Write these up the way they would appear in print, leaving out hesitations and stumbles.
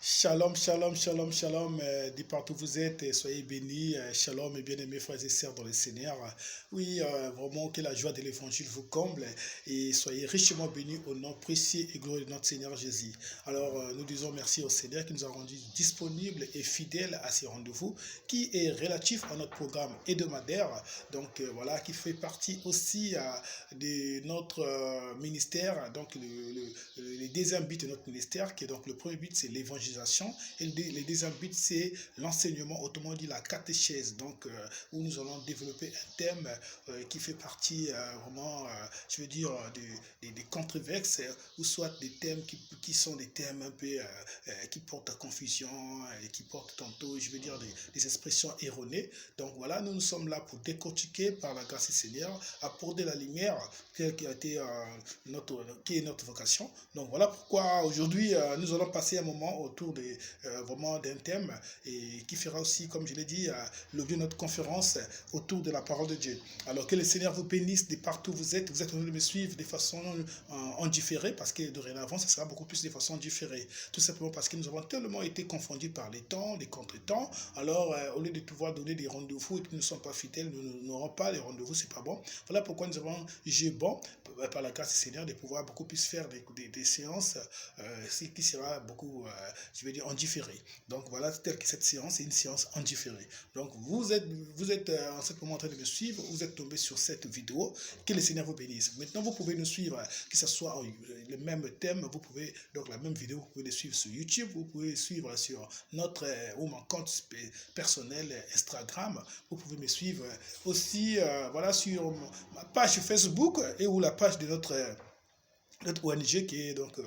Shalom, shalom, shalom, shalom, de partout où vous êtes, soyez bénis, shalom et bien-aimés frères et sœurs dans le Seigneur. Oui, vraiment que la joie de l'évangile vous comble et soyez richement bénis au nom précieux et glorieux de notre Seigneur Jésus. Alors, nous disons merci au Seigneur qui nous a rendus disponibles et fidèles à ces rendez-vous qui est relatif à notre programme hebdomadaire. Donc, voilà, qui fait partie aussi de notre ministère, donc le deuxième but de notre ministère, qui est donc le premier but, c'est l'évangélisation, et le deuxième but, c'est l'enseignement, autrement dit la catéchèse, donc où nous allons développer un thème qui fait partie vraiment, je veux dire, des controverses, ou soit des thèmes qui sont des thèmes un peu qui portent à confusion, et qui portent tantôt, je veux dire, des expressions erronées. Donc voilà, nous sommes là pour décortiquer par la grâce du Seigneur, apporter la lumière qui a été qui est notre vocation. Donc voilà pourquoi aujourd'hui nous allons passer un moment autour vraiment d'un thème et qui fera aussi, comme je l'ai dit, l'objet de notre conférence autour de la parole de Dieu. Alors que le Seigneur vous bénisse de partout où vous êtes. Vous êtes en train de me suivre de façon en différé parce que dorénavant, ça sera beaucoup plus de façon différée. Tout simplement parce que nous avons tellement été confondus par les temps, les contre-temps. Alors, au lieu de pouvoir donner des rendez-vous et que nous ne sommes pas fidèles, nous n'aurons pas les rendez-vous, c'est pas bon. Voilà pourquoi nous avons jugé bon, par la grâce du Seigneur, de pouvoir beaucoup plus faire des séances qui sera beaucoup, je vais dire, en différé. Donc voilà, telle que cette séance est une séance en différé. Donc vous êtes en ce moment en train de me suivre, vous êtes tombé sur cette vidéo, que le Seigneur vous bénisse. Maintenant, vous pouvez nous suivre, que ce soit le même thème, vous pouvez, donc la même vidéo, vous pouvez le suivre sur YouTube, vous pouvez suivre sur notre ou mon compte personnel Instagram, vous pouvez me suivre aussi voilà, sur ma page Facebook et ou la page de notre ONG qui est donc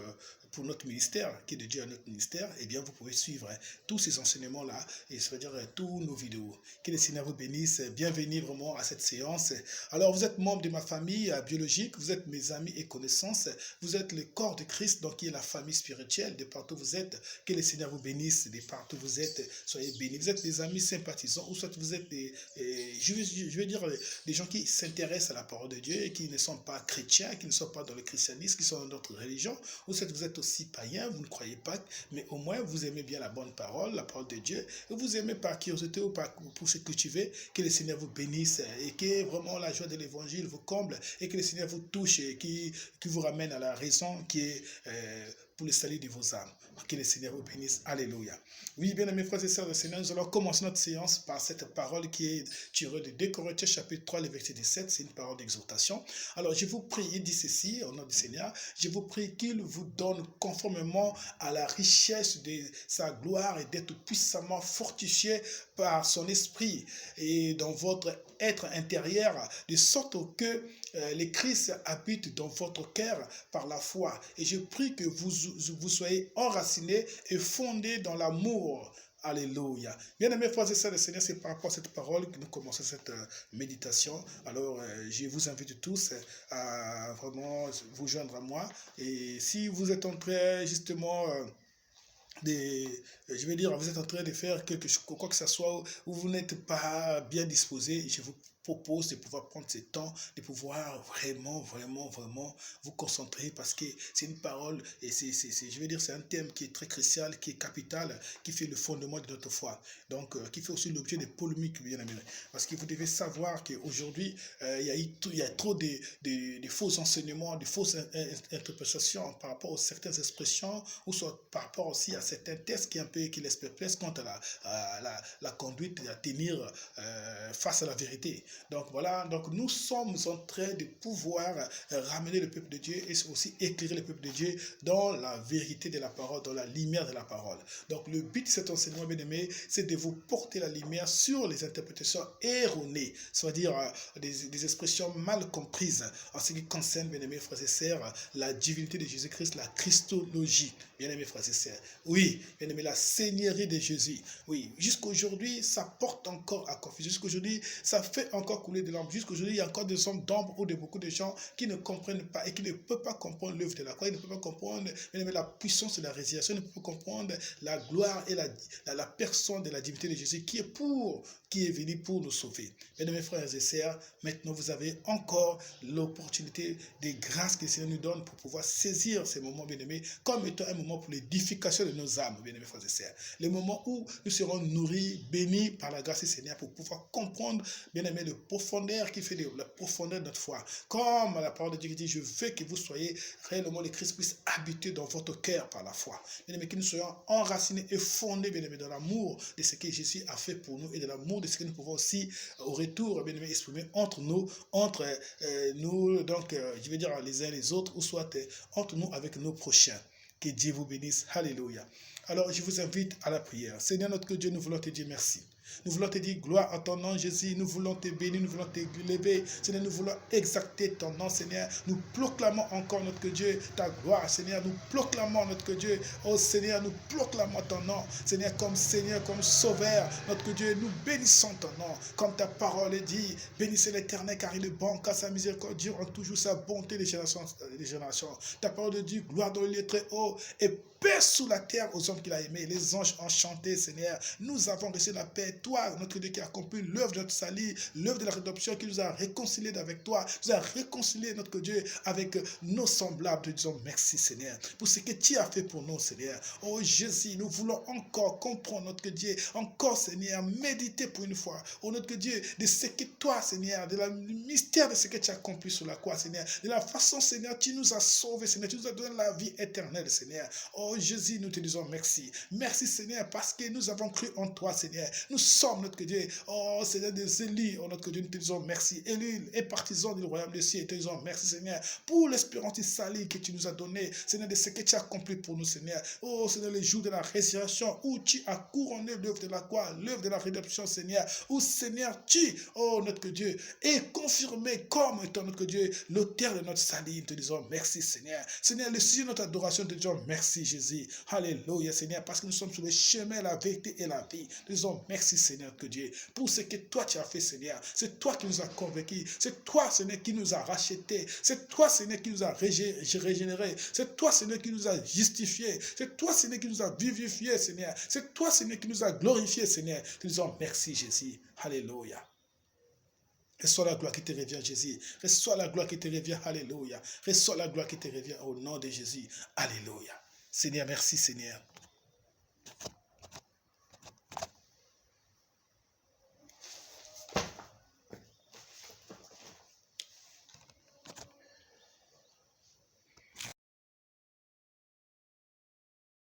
pour notre ministère, qui est dédié à notre ministère, eh bien vous pouvez suivre tous ces enseignements-là, et ça veut dire tous nos vidéos. Que le Seigneur vous bénisse, bienvenue vraiment à cette séance. Alors vous êtes membre de ma famille biologique, vous êtes mes amis et connaissances, vous êtes le corps de Christ, donc qui est la famille spirituelle, de partout où vous êtes. Que le Seigneur vous bénisse, de partout où vous êtes, soyez bénis. Vous êtes des amis sympathisants, ou soit vous êtes je veux dire, des gens qui s'intéressent à la parole de Dieu et qui ne sont pas chrétiens, qui ne sont pas dans le christianisme, qui sont dans notre religion, ou soit vous êtes aussi païen, vous ne croyez pas, mais au moins vous aimez bien la bonne parole, la parole de Dieu, et vous aimez par curiosité ou pour se cultiver, que le Seigneur vous bénisse et que vraiment la joie de l'évangile vous comble et que le Seigneur vous touche et qui vous ramène à la raison qui est pour le salut de vos âmes. Que le Seigneur vous bénisse. Alléluia. Oui, bien aimés frères et sœurs du Seigneur, nous allons commencer notre séance par cette parole qui est tirée de 2 Corinthiens chapitre 3, le verset 17. C'est une parole d'exhortation. Alors, je vous prie, il dit ceci, au nom du Seigneur, je vous prie qu'il vous donne conformément à la richesse de sa gloire et d'être puissamment fortifié par son esprit et dans votre être intérieur, de sorte que le Christ habite dans votre cœur par la foi. Et je prie que vous soyez enracinés et fondés dans l'amour. Alléluia. Bien-aimés frères et sœurs, le Seigneur, c'est par rapport à cette parole que nous commençons cette méditation. Alors, je vous invite tous à vraiment vous joindre à moi. Et si vous êtes en train, justement, je vais dire, vous êtes en train de faire quelque chose, quoi que ce soit, où vous n'êtes pas bien disposé, je vous propose de pouvoir prendre ce temps, de pouvoir vraiment, vraiment, vraiment vous concentrer parce que c'est une parole et je vais dire, c'est un thème qui est très crucial, qui est capital, qui fait le fondement de notre foi. Donc, qui fait aussi l'objet des polémiques, bien aimé. Parce que vous devez savoir qu'aujourd'hui, il y a trop de faux enseignements, de fausses interprétations par rapport aux certaines expressions, ou soit par rapport aussi à certains tests qui laissent perplexe quant à la conduite à tenir face à la vérité. Donc voilà, donc nous sommes en train de pouvoir ramener le peuple de Dieu et aussi éclairer le peuple de Dieu dans la vérité de la parole, dans la lumière de la parole. Donc le but de cet enseignement, bien aimé, c'est de vous porter la lumière sur les interprétations erronées, c'est-à-dire des expressions mal comprises en ce qui concerne, bien aimés frères et sœurs, la divinité de Jésus-Christ, la Christologie, bien aimés frères et sœurs. Oui, bien aimé, la seigneurie de Jésus. Oui, jusqu'aujourd'hui, ça porte encore à confusion. Jusqu'aujourd'hui, ça fait encore couler de larmes. Jusqu'aujourd'hui, il y a encore des hommes d'ombre ou de beaucoup de gens qui ne comprennent pas et qui ne peuvent pas comprendre l'œuvre de la croix. Ils ne peuvent pas comprendre bien aimé, la puissance de la résurrection. Ils ne peuvent pas comprendre la gloire et la personne de la divinité de Jésus qui est pour qui est venu pour nous sauver. Mesdames, mes frères et sœurs, maintenant vous avez encore l'opportunité des grâces que le Seigneur nous donne pour pouvoir saisir ces moments, bien-aimés, comme étant un moment pour l'édification de nos âmes, bien-aimés frères et sœurs. Les moments où nous serons nourris, bénis par la grâce du Seigneur pour pouvoir comprendre, bien-aimés, le profondeur qui fait la profondeur de notre foi. Comme la parole de Dieu dit, je veux que vous soyez réellement, le Christ puisse habiter dans votre cœur par la foi. Bien-aimés, que nous soyons enracinés et fondés, bien-aimés, dans l'amour de ce que Jésus a fait pour nous et de l'amour de ce que nous pouvons aussi, au retour, bien-aimés, exprimer entre nous, donc, je veux dire les uns les autres, ou soit entre nous avec nos prochains. Que Dieu vous bénisse. Alléluia. Alors, je vous invite à la prière. Seigneur notre Dieu, nous voulons te dire merci. Nous voulons te dire gloire à ton nom, Jésus. Nous voulons te bénir, nous voulons te lever. Seigneur, nous voulons exalter ton nom, Seigneur. Nous proclamons encore, notre Dieu, ta gloire, Seigneur. Nous proclamons, notre Dieu, oh Seigneur, nous proclamons ton nom, Seigneur, comme Sauveur, notre Dieu. Nous bénissons ton nom, comme ta parole est dit. Bénissez l'Éternel, car il est bon, car sa miséricorde dure en toujours sa bonté des générations. Ta parole de Dieu, gloire dans le lieu très haut, et paix sous la terre aux hommes qu'il a aimés. Les anges enchantés, Seigneur. Nous avons reçu la paix. Toi, notre Dieu, qui a accompli l'œuvre de notre salut, l'œuvre de la rédemption, qui nous a réconciliés avec toi, nous a réconciliés, notre Dieu, avec nos semblables. Nous disons merci, Seigneur, pour ce que tu as fait pour nous, Seigneur. Oh Jésus, nous voulons encore comprendre, notre Dieu, encore, Seigneur, méditer pour une fois, oh notre Dieu, de ce que toi, Seigneur, du mystère de ce que tu as accompli sur la croix, Seigneur, de la façon, Seigneur, tu nous as sauvés, Seigneur, tu nous as donné la vie éternelle, Seigneur. Oh Jésus, nous te disons merci. Merci, Seigneur, parce que nous avons cru en toi, Seigneur. Nous sommes, notre Dieu, oh Seigneur, des élus, oh notre Dieu, nous te disons merci. Élus et partisans du royaume des cieux, nous te disons merci, Seigneur, pour l'espérance du salut que tu nous as donné, Seigneur, de ce que tu as accompli pour nous, Seigneur. Oh Seigneur, le jour de la résurrection, où tu as couronné l'œuvre de la croix, l'œuvre de la rédemption, Seigneur, où, Seigneur, tu, oh notre Dieu, es confirmé comme étant, notre Dieu, l'auteur de notre salut. Nous te disons merci, Seigneur. Seigneur, le sujet de notre adoration, nous te disons merci, Jésus. Alléluia, Seigneur, parce que nous sommes sur le chemin, la vérité et la vie. Nous disons merci, Seigneur, que Dieu, pour ce que toi tu as fait, Seigneur. C'est toi qui nous as convaincus. C'est toi, Seigneur, qui nous a rachetés. C'est toi, Seigneur, qui nous a régénérés. C'est toi, Seigneur, qui nous a justifiés. C'est toi, Seigneur, qui nous a vivifiés, Seigneur. C'est toi, Seigneur, qui nous a glorifiés, Seigneur. Nous disons merci, Jésus. Alléluia. Reçois la gloire qui te revient, Jésus. Reçois la gloire qui te revient. Alléluia. Reçois la gloire qui te revient au nom de Jésus. Alléluia. Seigneur, merci, Seigneur.